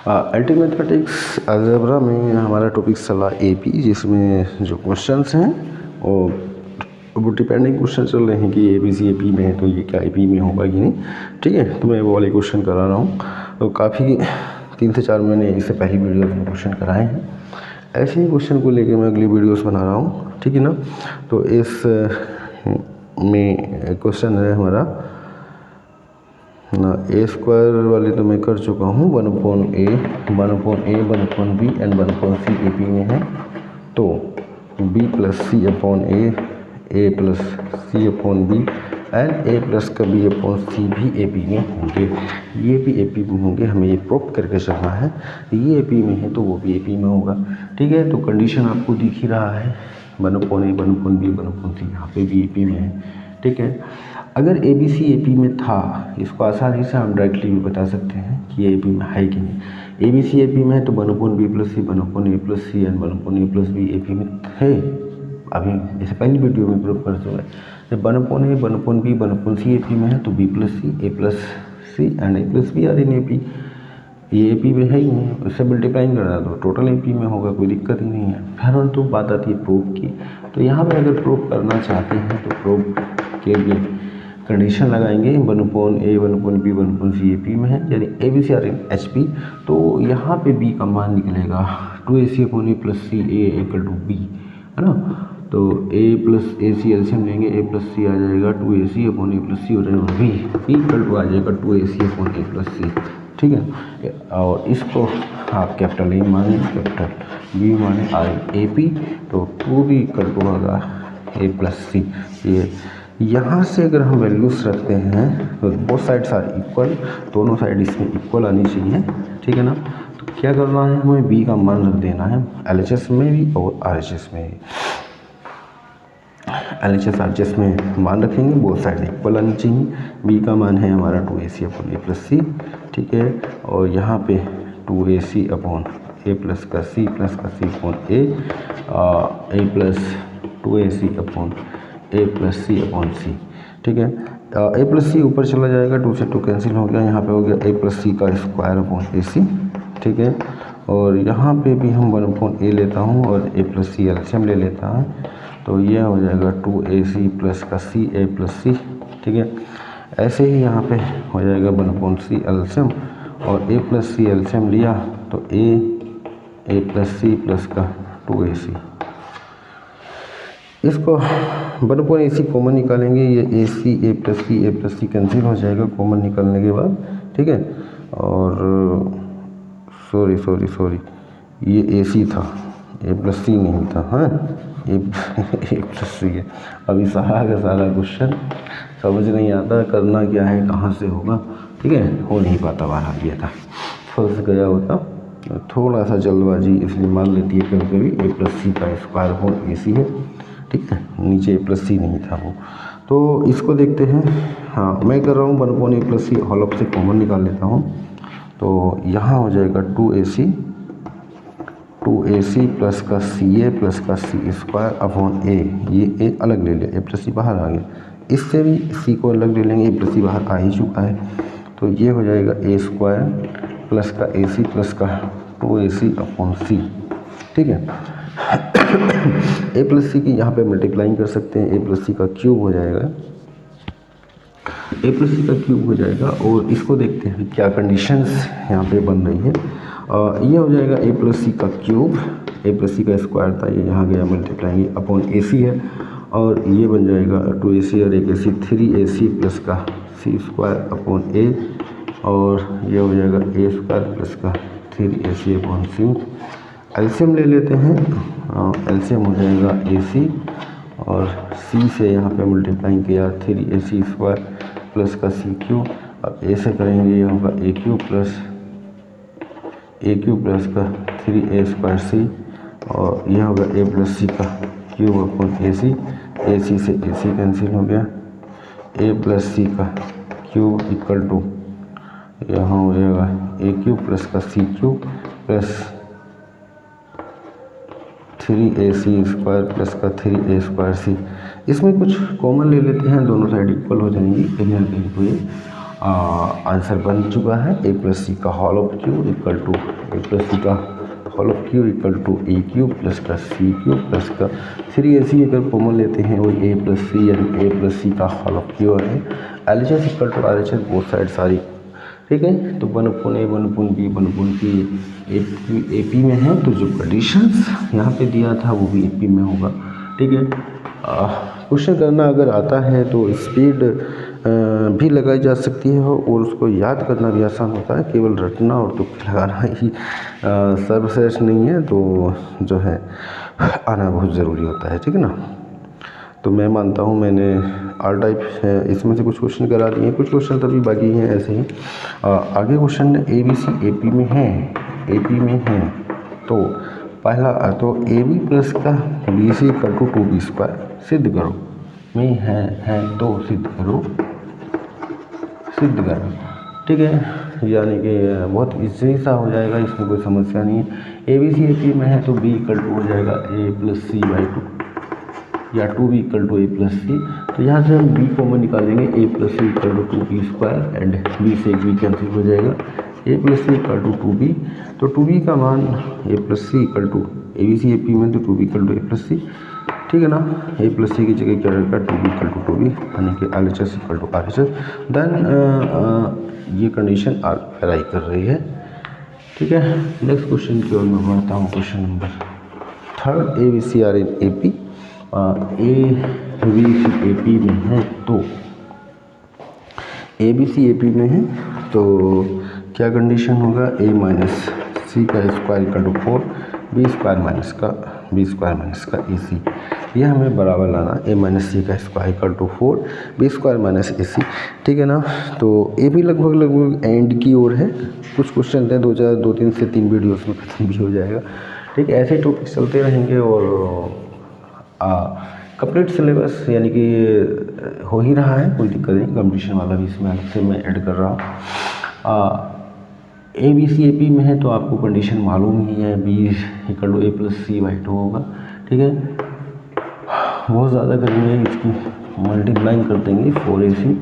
अल्टीमेथमेटिक्स algebra में हमारा topic चला एपी, जिसमें जो क्वेश्चंस हैं वो डिपेंडिंग क्वेश्चन चल रहे हैं कि एबीसी एपी में है तो ये क्या एपी में होगा कि नहीं। ठीक है, तो मैं वो वाले क्वेश्चन करा रहा हूँ। तो काफ़ी 3 से 4 मैंने इससे पहली वीडियोस में क्वेश्चन कराए हैं। ऐसे ही क्वेश्चन को लेकर मैं अगली वीडियोस बना रहा हूँ। ठीक है ना। तो इस में क्वेश्चन है हमारा ना, ए स्क्वायर वाली तो मैं कर चुका हूँ। 1/a 1/b and 1/c A P में है। तो b plus C upon A plus C upon B and A plus का b अपॉन सी भी ए पी में होंगे। ये भी ए पी में होंगे, हमें ये प्रूव करके चलना है। ये ए पी में है तो वो भी ए पी में होगा। ठीक है, तो कंडीशन आपको दिख ही रहा है, 1/a 1/b 1/c यहाँ पे भी ए पी में है। ठीक है, अगर ए बी सी ए पी में था, इसको आसानी से हम डायरेक्टली भी बता सकते हैं कि ए पी में है कि नहीं। ए बी सी ए पी में है तो 1/b plus C 1/a plus C and 1/a plus B A P में है। अभी जैसे पहली वीडियो में प्रूव कर चुका है, जब 1/a 1/b 1/c ए पी में है तो b plus C A plus C and A plus B are in A P. ये ए पी में है ही नहीं, उससे मल्टीप्लाइंग करना तो टोटल ए पी में होगा, कोई दिक्कत ही नहीं है। फिर तो बात आती है प्रूफ की। तो यहाँ पर अगर प्रूफ करना चाहते हैं तो प्रूफ के लिए कंडीशन लगाएंगे 1/a 1/b 1/c ए पी में है, यानी A B C are in H P. तो यहाँ पे b का मान निकलेगा 2ac upon A plus C A equal to B, है ना। तो a प्लस ए सी एल्शियम लेंगे, a प्लस सी आ जाएगा 2ac अपॉन ए प्लस सी हो जाएगा b इक्वल टू आ जाएगा 2ac upon A plus c. ठीक है, और इसको आप कैपिटल ए माने, कैपिटल बी माने आर ए पी। तो 2b इक्वल टू होगा ए प्लस सी। ये यहाँ से अगर हम वैल्यूज रखते हैं तो बोथ साइड्स आर इक्वल, दोनों साइड इसमें इक्वल आनी चाहिए। ठीक है ना। तो क्या करना है, हमें b का मान रख देना है LHS में भी और RHS में भी। LHS RHS में मान रखेंगे, बोथ साइड इक्वल आनी चाहिए। b का मान है हमारा 2ac upon A plus c. ठीक है, और यहाँ पे 2ac अपॉन ए प्लस का सी upon A plus 2ac upon A plus C upon सी। ठीक है, ए प्लस सी ऊपर चला जाएगा, 2 से 2 कैंसिल हो गया, यहाँ पे हो गया ए प्लस सी का स्क्वायर अपॉन ए सी। ठीक है, और यहाँ पे भी हम 1/a लेता हूँ और ए प्लस सी एल्शियम ले लेता हूँ, तो यह हो जाएगा 2ac प्लस का सी ए प्लस सी। ठीक है, ऐसे ही यहाँ पे हो जाएगा 1/c एल्शियम और ए प्लस सी एल्शियम लिया तो ए प्लस सी प्लस का 2ac। इसको 1/ac कॉमन निकालेंगे, ये ए प्लस सी कैंसिल हो जाएगा कॉमन निकालने के बाद। ठीक है, और सॉरी ये ए सी था, ए प्लस सी नहीं था। हाँ, ए प्लस सी है। अभी सारा का सारा क्वेश्चन समझ नहीं आता करना क्या है, कहाँ से होगा। ठीक है, हो नहीं पाता, बाहर गया था, फंस गया होता, थोड़ा सा जल्दबाजी इसलिए मान लेती है कभी कभी। ए प्लस सी का स्क्वायर अपॉन ए सी है। ठीक है, नीचे ए प्लस सी नहीं था वो। तो इसको देखते हैं। हाँ, मैं कर रहा हूँ 1/a plus C whole of से कॉमन निकाल लेता हूँ। तो यहाँ हो जाएगा 2ac प्लस का सी प्लस का सी स्क्वायर अपॉन ए। ये ए अलग ले लिया, ए प्लस सी बाहर आ गया, इससे भी सी को अलग ले लेंगे, ए प्लस सी बाहर आ ही चुका है। तो ये हो जाएगा ए स्क्वायर प्लस का ए सी प्लस का 2ac अपॉन सी। ठीक है, ए प्लस सी की यहाँ पे मल्टीप्लाइंग कर सकते हैं, ए प्लस सी का क्यूब हो जाएगा, ए प्लस सी का क्यूब हो जाएगा। और इसको देखते हैं क्या कंडीशंस यहाँ पे बन रही है। ये हो जाएगा ए प्लस सी का क्यूब, ए प्लस सी का स्क्वायर था, ये यहाँ गया मल्टीप्लाइंग अपॉन ए सी है, और ये बन जाएगा 2ac और एक ac 3ac प्लस का सी स्क्वायर अपॉन ए, और ये हो जाएगा ए स्क्वायर प्लस का 3ac अपॉन सी। एल्शियम ले लेते हैं, एल्शियम हो जाएगा ac और c से यहाँ पे मल्टीप्लाइंग किया 3ac स्क्वायर प्लस का सी क्यूब। अब ए से करेंगे, ये होगा ए क्यूब प्लस का 3a स्क्वायर सी, और यह होगा ए प्लस सी का क्यूब अपॉन ए सी से ए सी कैंसिल हो गया, ए प्लस सी का क्यूब इक्वल टू यहाँ हो जाएगा ए क्यूब प्लस का c cube plus 3ac square plus का 3a स्क्वायर सी। इसमें कुछ कॉमन ले लेते हैं, दोनों साइड इक्वल हो जाएंगी कहीं ना कहीं। तो ये आंसर बन चुका है। ए प्लस सी का whole of Q equal to A plus सी का whole of Q equal to a cube plus का सी क्यूब प्लस का 3ac अगर कॉमन लेते हैं वही ए प्लस सी यानी ए प्लस सी का होल ऑफ क्यू है। LHS equal to RHS both side sorry, ठीक है। तो 1/a 1/b 1/c AP में है, तो जो कंडीशंस यहाँ पे दिया था वो भी AP में होगा, ठीक है। क्वेश्चन करना अगर आता है तो स्पीड भी लगाई जा सकती है और उसको याद करना भी आसान होता है, केवल रटना और तुक्के लगाना ही सर्वश्रेष्ठ नहीं है, तो जो है आना बहुत ज़रूरी होता है, ठीक है ना। तो मैं मानता हूँ मैंने ऑल टाइप है इसमें से कुछ क्वेश्चन करा दिए, कुछ क्वेश्चन तभी बाकी हैं ऐसे ही। आगे क्वेश्चन ABC AP में है, AP में है, तो पहला तो AB प्लस का BC इक्वल टू 2B² सिद्ध करो, में है तो सिद्ध करो, ठीक है। यानी कि बहुत इजी सा हो जाएगा, इसमें कोई समस्या नहीं है। ABC AP में है तो B इक्वल टू हो जाएगा A प्लस C/2 या 2B equal to A plus c. तो यहाँ से हम B कॉमन निकालेंगे, A plus c equal to 2B² and B से एक B कैंसिल हो जाएगा, A plus c equal to 2B। तो 2B का मान A plus c equal to ABC AP में तो 2B equal to A plus c, ठीक है ना। A प्लस सी की जगह क्या रहेगा 2B इक्वल टू 2B यानी कि LHS equal to RHS। Then ये कंडीशन अप्लाई कर रही है, ठीक है। नेक्स्ट क्वेश्चन की ओर मैं बढ़ता हूँ। Question number 3 ABC are in AP ABC AP में है, तो ABC AP में है तो क्या कंडीशन होगा, A माइनस सी का square equal to 4 B² minus का AC, ये हमें बराबर लाना। A माइनस सी का square equal to 4 B² minus AC, ठीक है ना। तो ये भी लगभग एंड की ओर है, कुछ क्वेश्चन हैं 2 से 3 वीडियोस में खत्म भी हो जाएगा, ठीक है। ऐसे टॉपिक चलते रहेंगे और कंप्लीट सिलेबस यानी कि हो ही रहा है, कोई दिक्कत नहीं। कंपटीशन वाला भी इसमें अलग से मैं ऐड कर रहा हूँ। ABC AP में है तो आपको कंडीशन मालूम ही है, B equal to A plus C/2 होगा, ठीक है। बहुत ज़्यादा करेंगे, इसकी मल्टीप्लाइंग कर देंगे 4AC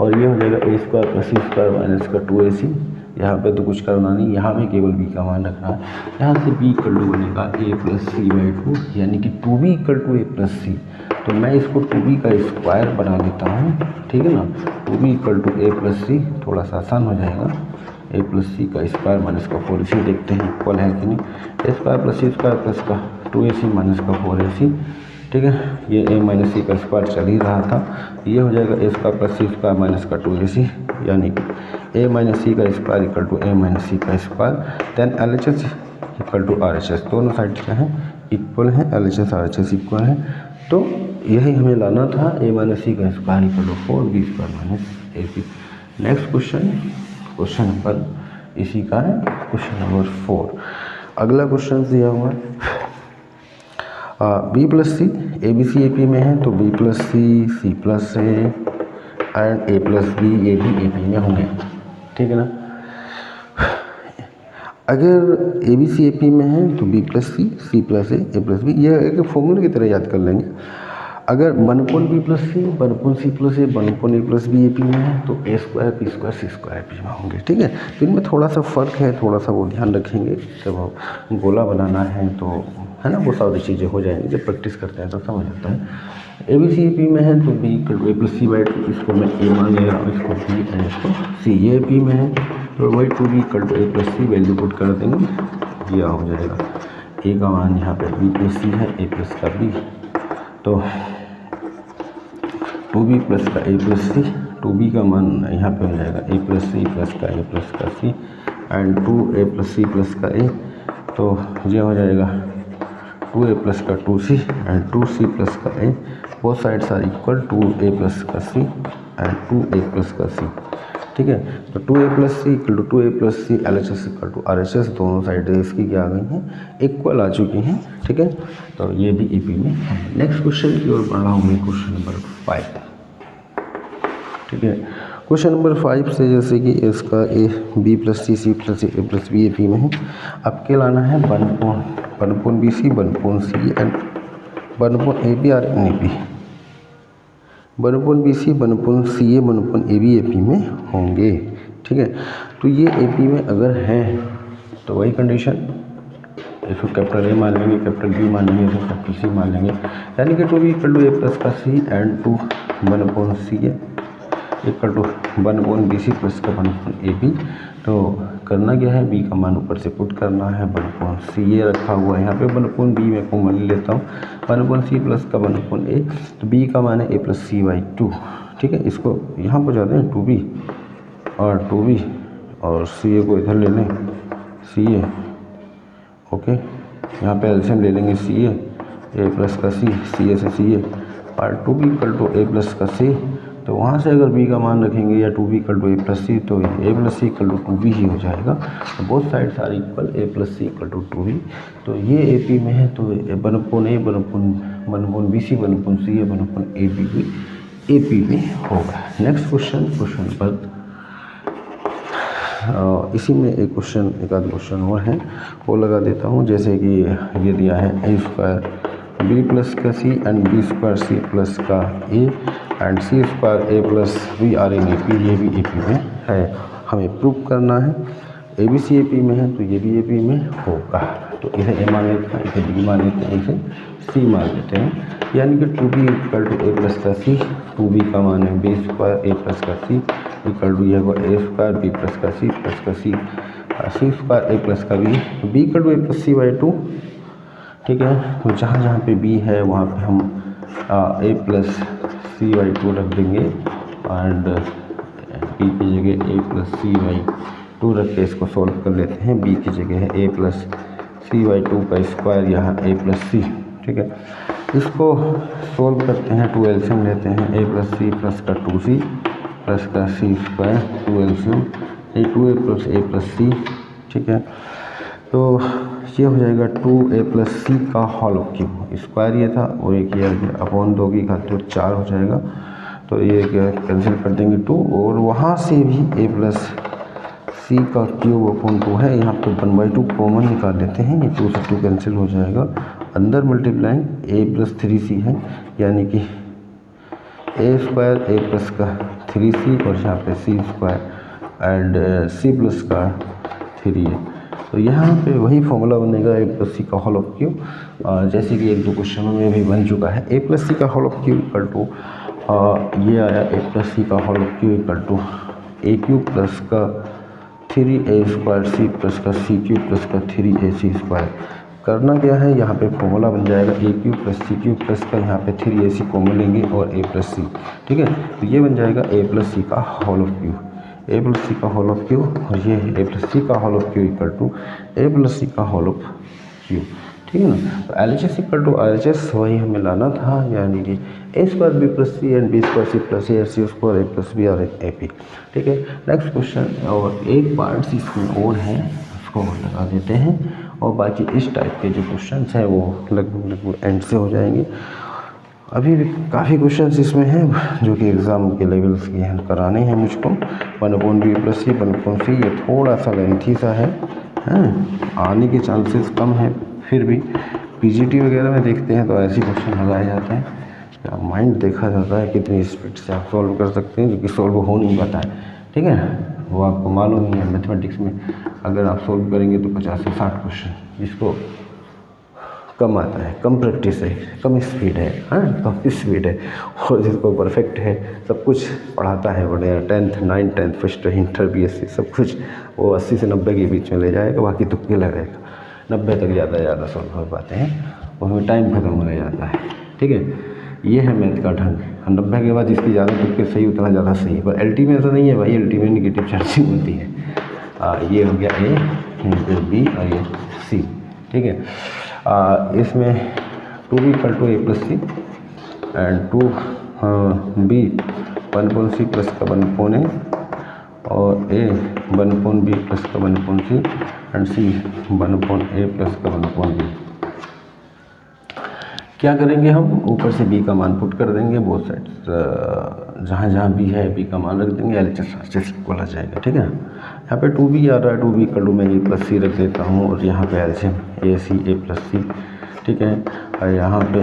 और ये हो जाएगा A² प्लस C² माइनस का 2AC। यहाँ पे तो कुछ करना नहीं, यहाँ पे केवल B का मान रखना है। यहाँ से B इक्वल टू बनेगा A प्लस C/2 यानी कि 2B equal to A plus C। तो मैं इसको 2B का स्क्वायर बना देता हूँ, ठीक है ना। 2B equal to A plus C, थोड़ा सा आसान हो जाएगा। A प्लस सी का स्क्वायर माइनस का 4AC, देखते हैं इक्वल है कि नहीं। A² प्लस C² प्लस का 2AC माइनस का 4AC, ठीक है। ये A माइनस सी का स्क्वायर चल ही रहा था, ये हो जाएगा A² प्लस C² माइनस का 2AC यानी कि A माइनस सी का square equal to A minus सी का square. Then LHS equal to RHS, दोनों साइड क्या है इक्वल है, LHS RHS इक्वल है। तो यही हमें लाना था, A माइनस सी का square equal to 4B² minus AC। Next question number इसी का है, क्वेश्चन नंबर 4। अगला क्वेश्चन दिया हुआ है B प्लस सी ABC AP में है, तो B plus C plus A and A plus B ये भी AP में होंगे, ठीक है ना। अगर ABC AP में है तो B plus C plus A plus B, यह एक फॉर्मूले की तरह याद कर लेंगे। अगर 1/B plus C 1/C plus A 1/A plus B AP में है तो A² B² C² AP में होंगे, ठीक है। तो इनमें थोड़ा सा फ़र्क है, थोड़ा सा वो ध्यान रखेंगे। जब गोला बनाना है तो है ना, वो सारी चीज़ें हो जाएंगी, जब प्रैक्टिस करते हैं तो समझ आता है। ABC AP में है तो B equal to A plus C/2, इसको मैं A मान ले रहा हूँ, इसको B एंड इसको C। ये AP में है तो वही 2B equal to A plus C value put कर देंगे, यह हो जाएगा A का मान यहाँ पे B प्लस C है, A प्लस का B, तो 2B प्लस का A प्लस C, 2B का मान यहाँ पे हो जाएगा A प्लस C प्लस का A प्लस का C and 2A plus C plus का A, तो ये हो जाएगा 2A प्लस का 2C एंड 2C प्लस का A, both sides are equal 2A plus का C एंड 2A प्लस का C, ठीक है। तो 2A plus C equal to 2A plus C LHS equal to RHS, दोनों साइड इसकी क्या आ गई हैं इक्वल आ चुकी हैं, ठीक है। तो ये भी AP में है। नेक्स्ट क्वेश्चन की ओर बढ़ रहा हूँ मैं, क्वेश्चन नंबर 5, ठीक है। क्वेश्चन नंबर 5 से जैसे कि इसका B plus C plus A plus B AP में है, अब क्या लाना है 1/BC 1/C and 1/AB are in AP। 1/BC 1/CA 1/AB AP में होंगे। ठीक है, तो ये AP में अगर हैं तो वही कंडीशन, इसको कैपिटल A मान लेंगे, कैपिटल B मान लेंगे, इसको कैपिटल C मान लेंगे, यानी कि 2B = A प्लस का C and 2 1/CA = 1/BC plus का 1/AB। तो करना क्या है, B का मान ऊपर से पुट करना है, 1/CA रखा हुआ है यहाँ पे, 1/B में कॉमन ले लेता हूँ, 1/C प्लस का 1/A, तो B का मान है A+C/2। ठीक है, इसको यहाँ पर जाते हैं 2B और 2B और CA को इधर ले लें, CA ओके, यहाँ पे एल्शियम ले लेंगे CA, A प्लस का C, CA से CA और 2B = A प्लस का C। तो वहाँ से अगर B का मान रखेंगे या 2B = A+C, तो A+C = 2B ही हो जाएगा। तो both sides are equal, A+C = 2B। तो ये AP में है, तो 1/A 1/BC 1/CA 1/AB भी AP में होगा। नेक्स्ट क्वेश्चन नंबर, इसी में एक आध क्वेश्चन और है, वो लगा देता हूँ। जैसे कि ये दिया है A² B प्लस का C and B² C plus का A and C² A+B are in AP, ये भी AP में है, हमें प्रूव करना है। ABC AP में है तो ये भी AP में होगा। तो इसे A मान लेते हैं, इसे B मान लेते हैं, इसे C मान लेते हैं, यानी कि 2B = A प्लस का C, 2B का मान है B² A प्लस का C = ये होगा A² B प्लस का C प्लस का C, C² A प्लस का B, B = A+C/2। ठीक है, तो जहाँ जहाँ पे B है वहाँ पे हम A+C/2 रख देंगे एंड B की जगह A+C/2 रख के इसको सॉल्व कर लेते हैं। B की जगह है A+C/2 का स्क्वायर, यहाँ A+C। ठीक है, इसको सॉल्व करते हैं, 2 एल्शियम लेते हैं, A+C प्लस का 2C प्लस का C² 2 एल्शियम, 2A + A+C। ठीक है, तो ये हो जाएगा 2A+C का होल क्यूब, स्क्वायर ये था और एक ये अपॉन 2 की घात 4 हो जाएगा। तो ये कैंसिल कर देंगे 2, और वहाँ से भी A+C का क्यूब अपॉन 2 है, यहाँ पे 1/2 कॉमन निकाल लेते हैं, ये 2 से 2 कैंसिल हो जाएगा। अंदर मल्टीप्लाइंग A+3C है, यानी कि A² A प्लस का 3C और यहाँ पे C² एंड C प्लस का 3 है। तो यहाँ पे वही फॉर्मूला बनेगा A+C का होल क्यूब, जैसे कि 1-2 क्वेश्चनों में भी बन चुका है। A+C का होल क्यूब = ये आया A+C का होल क्यूब = A³ प्लस का 3A² C प्लस का C³ प्लस का 3AC²। करना क्या है, यहाँ पे फॉर्मूला बन जाएगा A³ + C³ प्लस का, यहाँ पे 3AC कॉमन लेंगे और A+C। ठीक है, तो ये बन जाएगा A+C का होल क्यूब, A+C का होल क्यूब, और ये A+C का होल क्यूब = A+C का होल क्यूब। ठीक है ना, तो LHS = RHS वही हमें लाना था, यानी कि A² B + C and B² C + A C² A+B और AP। ठीक है, नेक्स्ट क्वेश्चन, और एक पार्ट इसमें और है, उसको लगा देते हैं, और बाकी इस टाइप के जो क्वेश्चन हैं वो लगभग एंड से हो जाएंगे। अभी भी काफ़ी क्वेश्चंस इसमें हैं जो कि एग्ज़ाम के लेवल्स के हैं, कराने हैं मुझको। 1/B + C 1/C, ये थोड़ा सा लेंथी सा है, आने के चांसेस कम है, फिर भी PGT वगैरह में देखते हैं तो ऐसे क्वेश्चन लगाए जाते हैं, या माइंड देखा जाता है कितनी स्पीड से आप सॉल्व कर सकते हैं, जो कि सॉल्व हो नहीं पाता है। ठीक है, वो आपको मालूम ही है, मैथमेटिक्स में अगर आप सॉल्व करेंगे तो 50 से 60 क्वेश्चन, जिसको कम आता है, कम प्रैक्टिस है, कम स्पीड है, कम स्पीड है, और जिसको परफेक्ट है, सब कुछ पढ़ाता है बढ़िया, 10th 9th 10th first inter BSc सब कुछ, वो 80 से 90 के बीच में ले जाएगा, बाकी तुक्के लगाएगा। 90 तक ज़्यादा सॉल्व हो पाते हैं, उसमें टाइम खत्म होने जाता है। ठीक है, ये है मैथ का ढंग। 90 के बाद जिसकी ज़्यादा तुक्के सही उतना ज़्यादा सही है, पर LT में ऐसा नहीं है भाई, LT में निगेटिव चार्जिंग होती है। ये हो गया A, फिर B और ये C। ठीक है, इसमें 2B = A+C and 2B 1/C plus का 1/A और A 1/B प्लस का 1/C and C 1/A plus का 1/B। क्या करेंगे हम, ऊपर से B का मान पुट कर देंगे, बोथ साइड जहाँ जहाँ B है B का मान रख देंगे, LHS इक्वल आ जाएगा। ठीक है, यहाँ पे 2B आ रहा है, 2B = मैं A+C रख देता हूँ, और यहाँ पे एल्शियम AC A+C। ठीक है, और यहाँ पे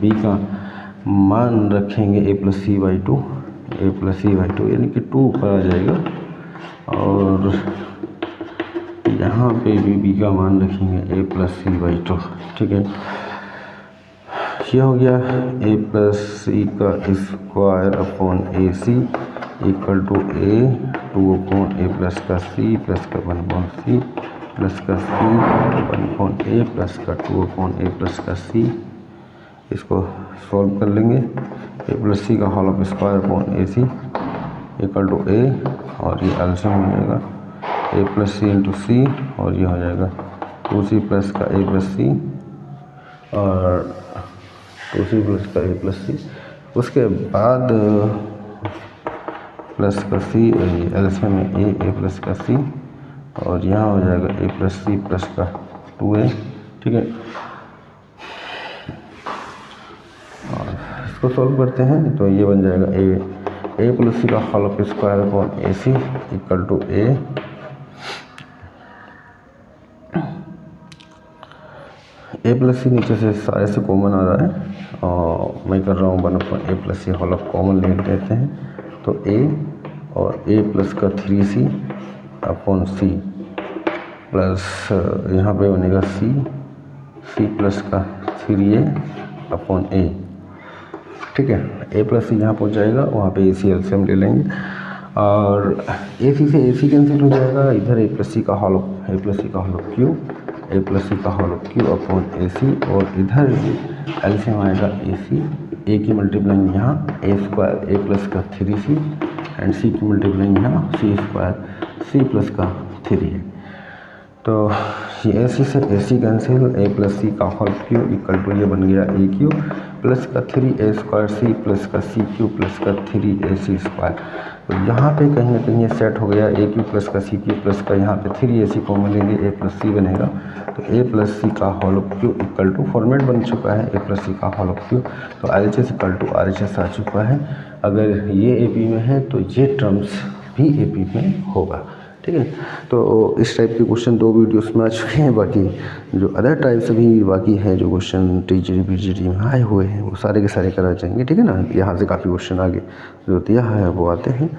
B का मान रखेंगे a plus C by two, A plus C by two यानी कि 2 ऊपर आ जाएगा, और यहाँ पे भी b का मान रखेंगे a plus C by two. ठीक है, ये हो गया a प्लस सी का square upon A C equal to a 2 upon A plus का c प्लस का 1 अपॉन सी प्लस का c 1 अपॉन ए प्लस का 2 अपॉन ए प्लस का c। इसको सॉल्व कर लेंगे, a प्लस सी का whole of square upon A C equal to a, और ये एलसीएम हो जाएगा a प्लस सी इंटू सी, और ये हो जाएगा 2c प्लस का a प्लस सी और 2c प्लस का a प्लस सी। उसके बाद प्लस का सी, एलसीएम में a प्लस का सी, और यहाँ हो जाएगा a प्लस सी प्लस का 2a। ठीक है, और इसको सॉल्व करते हैं तो ये बन जाएगा a प्लस सी का whole of square upon A C equal to a plus c नीचे से सारे से कॉमन आ रहा है, और मैं कर रहा हूँ 1 upon A plus C whole of common ले लेते हैं, तो a और a प्लस का 3c अपॉन सी प्लस यहाँ पे बनेगा c प्लस का 3a अपॉन a। ठीक है, a प्लस सी यहाँ पहुँच जाएगा, वहाँ पे AC एलसीएम ले लेंगे, और AC से AC कैंसिल हो जाएगा, इधर a प्लस सी का whole of cube, a plus सी का whole of cube upon A c, और इधर एलसीएम आएगा a की मल्टीप्लाइंग यहाँ a स्क्वायर a प्लस का 3c एंड c की मल्टीप्लाइंग यहाँ c स्क्वायर c प्लस का 3 है। तो ये AC से AC कैंसिल, a प्लस सी का होल क्यू इक्वल टू ये बन गया a क्यू प्लस का 3a स्क्वायर c प्लस का c क्यू प्लस का 3ac स्क्वायर। तो यहाँ पे कहीं ना कहीं ये सेट हो गया, a क्यू प्लस का c क्यू प्लस का यहाँ पे 3ac कॉमन लेंगे, a प्लस सी बनेगा, तो a प्लस सी का whole of Q equal to format बन चुका है a प्लस सी का होल ऑफ क्यू, तो RHS इक्वल टू RHS आ चुका है। अगर ये AP में है तो ये टर्म्स भी AP में होगा। ठीक है, तो इस टाइप के क्वेश्चन 2 वीडियोस में आ चुके हैं, बाकी जो अदर टाइप से भी बाकी हैं जो क्वेश्चन TGT BGT में आए हुए हैं वो सारे के सारे करा जाएंगे। ठीक है ना, यहाँ से काफ़ी क्वेश्चन आगे जो दिया है वो आते हैं।